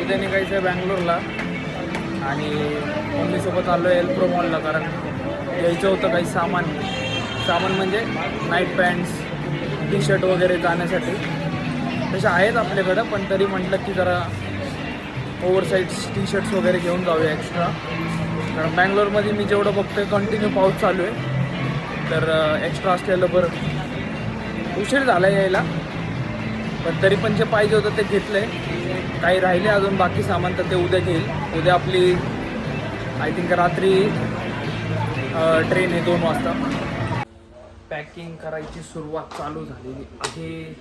उद्या निघायचं आहे बँगलोरला आणि मम्मीसोबत आलो आहे एल्प्रो मॉलला, कारण घ्यायचं होतं काही सामान म्हणजे नाईट पॅन्ट्स, टी शर्ट वगैरे जाण्यासाठी. तसे आहेत आपल्याकडं, पण तरी म्हटलं की जरा ओव्हरसाईज टी शर्ट्स वगैरे घेऊन जाऊया एक्स्ट्रा. कारण बँगलोरमध्ये मी जेवढं बघतोय कंटिन्यू पाऊस चालू आहे, तर एक्स्ट्रा असलेलं बरं. उशीर झाला यायला, पण तरी पण जे पाहिजे होतं ते घेतलं आहे. काही राहिले अजून बाकी सामान, तर ते उद्या घेईल. उद्या आपली आय थिंक रात्री ट्रेन आहे 2 वाजता. पॅकिंग करायची सुरुवात चालू झालेली आहे.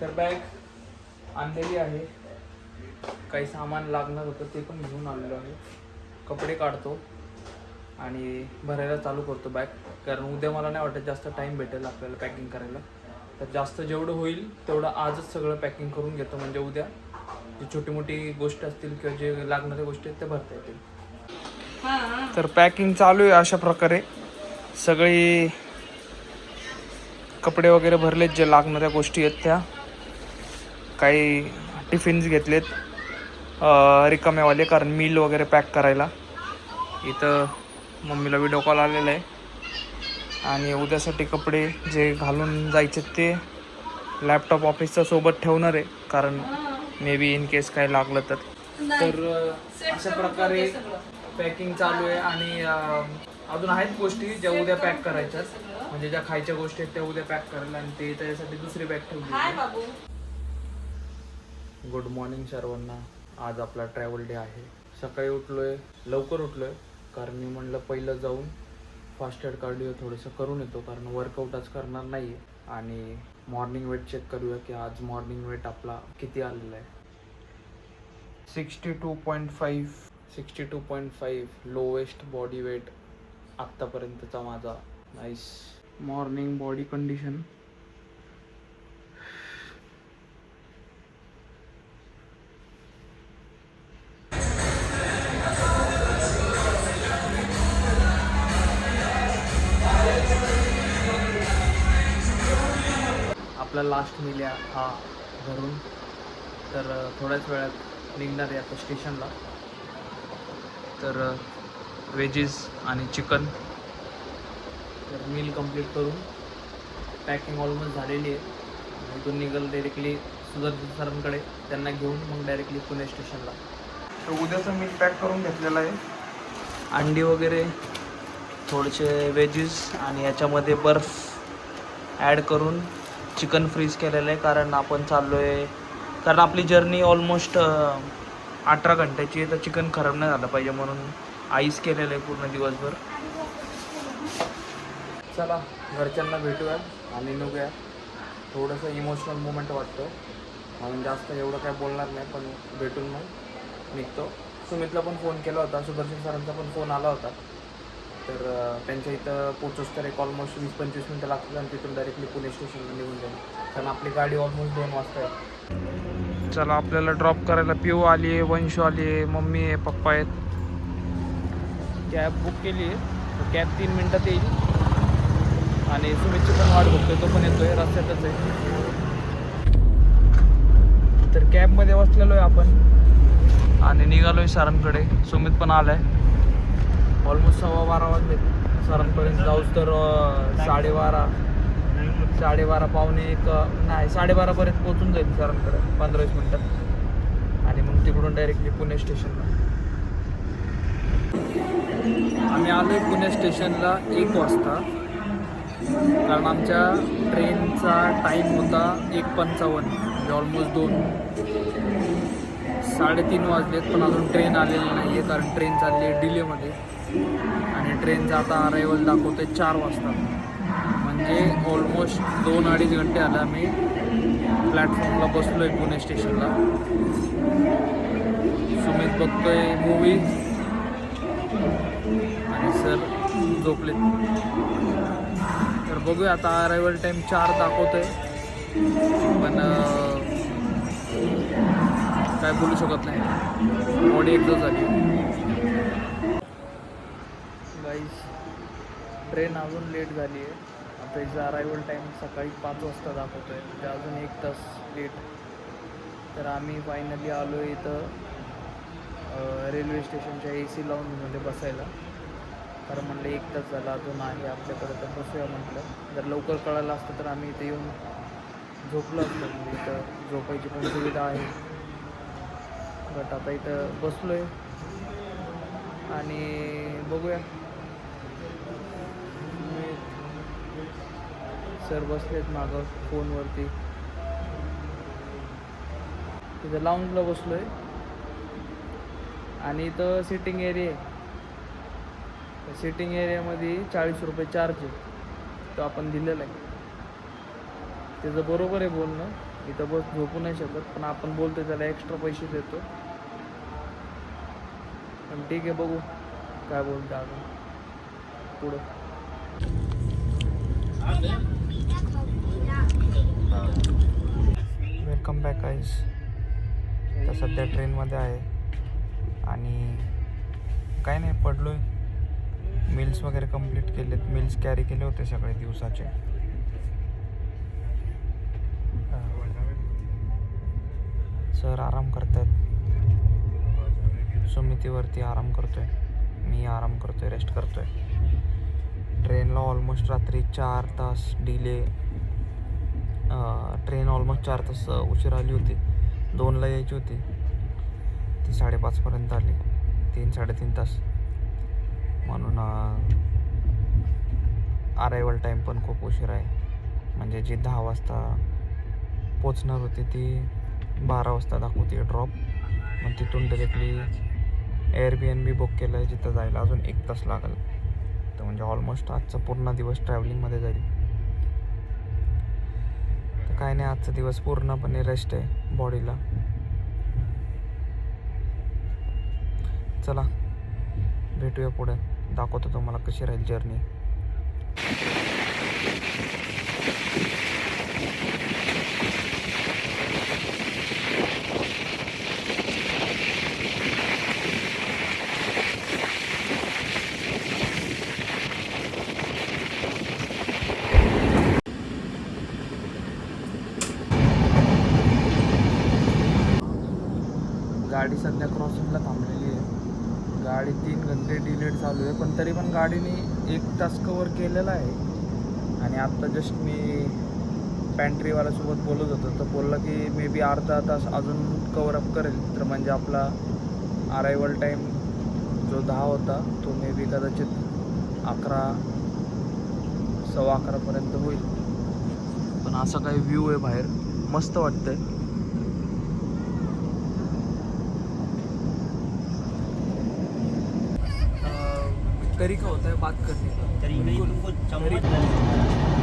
तर बॅग आणलेली आहे, काही सामान लागणार होतं ते पण घेऊन आलेलो आहे. कपडे काढतो आणि भरायला चालू करतो बॅग, कारण उद्या मला नाही वाटत जास्त टाईम भेटेल आपल्याला पॅकिंग करायला. तर जास्त जेवढं होईल तेवढं आजच सगळं पॅकिंग करून घेतो, म्हणजे उद्या जी छोटी मोठी गोष्ट असतील किंवा जे लागणाऱ्या गोष्टी आहेत त्या भरता येतील. तर पॅकिंग चालू आहे अशा प्रकारे. सगळी कपडे वगैरे भरलेत, जे लागणाऱ्या गोष्टी आहेत त्या. काही टिफिन्स घेतलेत रिकामेवाले, कारण मील वगैरे पॅक करायला. इथं मम्मीला व्हिडिओ कॉल आलेला आहे. आणि उद्यासाठी कपडे जे घालून जायचे ते लॅपटॉप ऑफिसच्या सोबत ठेवणार आहे, कारण मे बी इन केस काय लागलं तर. अशा प्रकारे पॅकिंग चालू आहे. आणि अजून आहेत गोष्टी ज्या उद्या पॅक करायच्यात, म्हणजे ज्या खायच्या गोष्टी आहेत त्या उद्या पॅक करायला, आणि ते त्याच्यासाठी दुसरी बॅग ठेवली. गुड मॉर्निंग सर्वांना. आज आपला ट्रॅव्हल डे आहे. सकाळी उठलोय, लवकर उठलोय, कारण मी म्हणलं पहिलं जाऊन फास्टेड कार्डिओ थोडंसं करून येतो, कारण वर्कआउटच करणार नाही आहे. आणि मॉर्निंग वेट चेक करूया की आज मॉर्निंग वेट आपला किती आलेला आहे. 62.5 लोवेस्ट बॉडी वेट आत्तापर्यंतचा माझा. नाईस. Morning body condition. आपला लास्ट मील हा घरून, तर थोड्याच वेळात निघणार आहे आता स्टेशनला. तर व्हेजीस आणि चिकन. तर मील कंप्लीट करून पॅकिंग ऑलमोस्ट झालेली आहे. इथून निघाल डायरेक्टली सुदर्शन सरांकडे, त्यांना घेऊन मग डायरेक्टली पुणे स्टेशनला. तर उद्याचं मील पॅक करून घेतलेलं आहे. अंडी वगैरे, थोडेसे व्हेजीस आणि याच्यामध्ये बर्फ ॲड करून चिकन फ्रीज केलेलं आहे, कारण आपण चाललो आहे, कारण आपली जर्नी ऑलमोस्ट 18 घंट्याची आहे, तर चिकन खराब नाही झालं पाहिजे म्हणून आईस केलेलं आहे पूर्ण दिवसभर. चला घरच्यांना भेटूया आणि निघूया. थोडंसं इमोशनल मोमेंट वाटतं म्हणून जास्त एवढं काय बोलणार नाही, पण भेटून मग निघतो. सुमितला पण फोन केला होता, सुदर्शन सरांचा पण फोन आला होता. तर त्यांच्या इथं पोचोस तर एक ऑलमोस्ट 20-25 मिनटं लागतात, आणि तिथून डायरेक्टली पुणे स्टेशनला निघून जाईल, कारण आपली गाडी ऑलमोस्ट 2 वाजता आहे. चला आपल्याला ड्रॉप करायला पिऊ आली आहे, वंशू आली आहे, मम्मी आहे, पप्पा आहेत. कॅब बुक केली आहे, कॅब 3 मिनटात येईल. आणि सुमितची पण वाट बघतोय, तो पण येतोय, रस्त्यातच आहे. तर कॅबमध्ये बसलेलो आहे आपण आणि निघालो आहे सरांकडे. सुमित पण आला आहे. ऑलमोस्ट 12:15 वाजले सरांपर्यंत जाऊच, तर 12:30 पावणे 1 नाही 12:30पर्यंत पोचून जाईल सरांकडे 15-20 मिनटात. आणि मग तिकडून डायरेक्टली पुणे स्टेशनला. आम्ही आलो आहे पुणे स्टेशनला 1 वाजता, कारण आमच्या ट्रेनचा टाईम होता 1:55, म्हणजे ऑलमोस्ट 3:30 वाजलेत, पण अजून ट्रेन आलेली नाही आहे, कारण ट्रेन चालली आहे डिलेमध्ये. आणि ट्रेनचा आता अरायवल दाखवतो आहे 4 वाजता, म्हणजे ऑलमोस्ट 2-2.5 घंटे आले आम्ही प्लॅटफॉर्मला बसलो आहे पुणे स्टेशनला. सुमित बघतोय मूवी आणि सर झोपले. तर बघूया आता, अरायवल टाईम 4 दाखवतो आहे, पण काय बोलू शकत नाही, बॉडी एक्झॉस्ट झाली. गाईस ट्रेन अजून लेट झाली आहे. आता याचा अरायवल टाईम सकाळी 5 वाजता दाखवतो आहे, म्हणजे अजून 1 तास लेट. तर आम्ही फायनली आलो इथं रेल्वे स्टेशनच्या AC लाऊंजमध्ये बसायला. कारण म्हटलं 1 तास झाला अजून आहे आपल्याकडं, तर बसूया म्हटलं. जर लवकर कळालं असतं तर आम्ही इथे येऊन झोपलो असतो. म्हणजे इथं झोपायची पण सुविधा आहे. बट आता इथं बसलो आहे आणि बघूया. सर बसलेत मागं फोनवरती. तिथं लाऊंजला बसलो आहे आणि इथं सिटिंग एरिया आहे. सिटिंग एरियामध्ये 40 रुपये चार्ज आहे, तो आपण दिलेला आहे. त्याचं बरोबर आहे बोलणं, इथं बस झोपू नाही शकत, पण आपण बोलतो त्याला एक्स्ट्रा पैसे देतो. पण ठीक आहे, बघू काय बोलतो अजून पुढं. Welcome back guys. तर सध्या ट्रेनमध्ये आहे आणि काय नाही, पडलो आहे. मील्स वगैरे कंप्लीट केलेत. मील्स कॅरी केले होते सगळे दिवसाचे. सर आराम करतायत. सुमितीवरती आराम करतोय, मी आराम करतोय, रेस्ट करतोय. ट्रेनला ऑलमोस्ट रात्री 4 तास डिले. ट्रेन ऑलमोस्ट 4 तास उशीर आली होती. 2ला यायची होती, ती 5:30पर्यंत आली. 3-3.5 तास. म्हणून अरायवल टाईम पण खूप उशीर आहे. म्हणजे जी 10 वाजता पोचणार होती ती 12 वाजता दाखवते ड्रॉप. मग तिथून डायरेक्टली Airbnb बुक केलं आहे, जिथं जायला अजून 1 तास लागेल. तर म्हणजे ऑलमोस्ट आजचा पूर्ण दिवस ट्रॅव्हलिंगमध्ये जाईल. तर काय नाही, आजचा दिवस पूर्णपणे रेस्ट आहे बॉडीला. चला भेटूया पुढे, दाखवतो तुम्हाला कशी राहील जर्नी. गाडी सध्या क्रॉसिंगला थांबलेली आहे. गाडी 3 घंटे डिलेड चालू आहे, पण तरी पण गाडीने 1 तास कवर केलेला आहे. आणि आत्ता जस्ट मी पॅन्ट्रीवाल्यासोबत बोलत होतो, तर बोलला की मे बी अर्धा तास अजून कवरअप करेल. तर म्हणजे आपला अरायवल टाईम जो 10 होता तो मे बी कदाचित 11, 11:15पर्यंत होईल. पण असा काही व्ह्यू आहे बाहेर, मस्त वाटतंय. तरीका होता है बात करने का.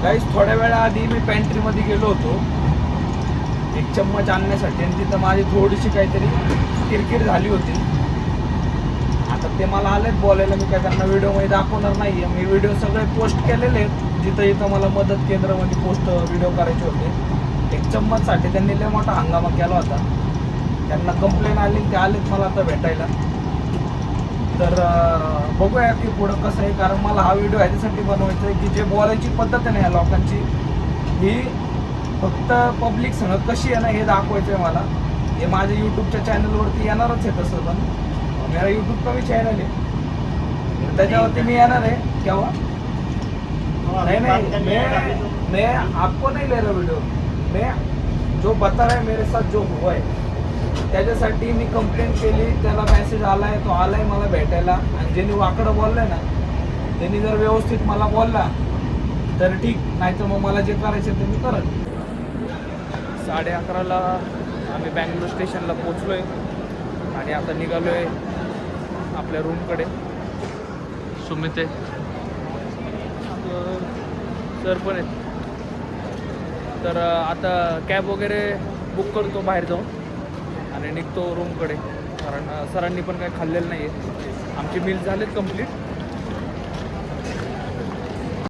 गाईस, थोड्या वेळा आधी मी पॅन्ट्रीमध्ये गेलो होतो एक चम्मच आणण्यासाठी, आणि तिथं माझी थोडीशी काहीतरी किरकिर झाली होती. आता ते मला आलेत बोलायला, मी काय त्यांना व्हिडिओमध्ये दाखवणार नाही आहे. मी व्हिडिओ सगळे पोस्ट केलेले आहेत जिथं इथं मला मदत केंद्रामध्ये व्हिडिओ करायचे होते. एक चम्मचसाठी त्यांनी लय मोठा हंगामा केला होता. त्यांना कंप्लेंट आली, ते आलेत मला आता भेटायला. तर बघूया की पुढं कसं आहे. कारण मला हा व्हिडिओ ह्याच्यासाठी बनवायचा आहे की जे बोलायची पद्धत आहे ना ह्या लोकांची, ही फक्त पब्लिक संग कशी आहे ना हे दाखवायचं आहे मला. हे माझ्या यूट्यूबच्या चॅनलवरती येणारच आहे तसं, पण मेरा यूट्यूब का भी चॅनल आहे, त्याच्यावरती मी येणार आहे. केव्हा नहीं, मैं आपको नहीं ले रहा वीडियो, मैं जो बता रहा है मेरे साथ जो हुआ है त्याच्यासाठी मी कंप्लेंट केली. त्याला मेसेज आला आहे, तो आला आहे मला भेटायला. आणि ज्यांनी वाकडं बोललं आहे ना, त्यांनी जर व्यवस्थित मला बोलला तर ठीक, नाही तर मग मला जे करायचं ते मी करत. 11:30ला आम्ही बँगलोर स्टेशनला पोचलो आहे आणि आता निघालो आहे आपल्या रूमकडे. सुमित आहे, सर पण आहेत. तर आता कॅब वगैरे बुक करतो बाहेर जाऊन आणि निघतो रूमकडे. कारण सरांनी पण काही खाल्लेलं नाही आहे. आमचे मील्स झालेत कंप्लीट.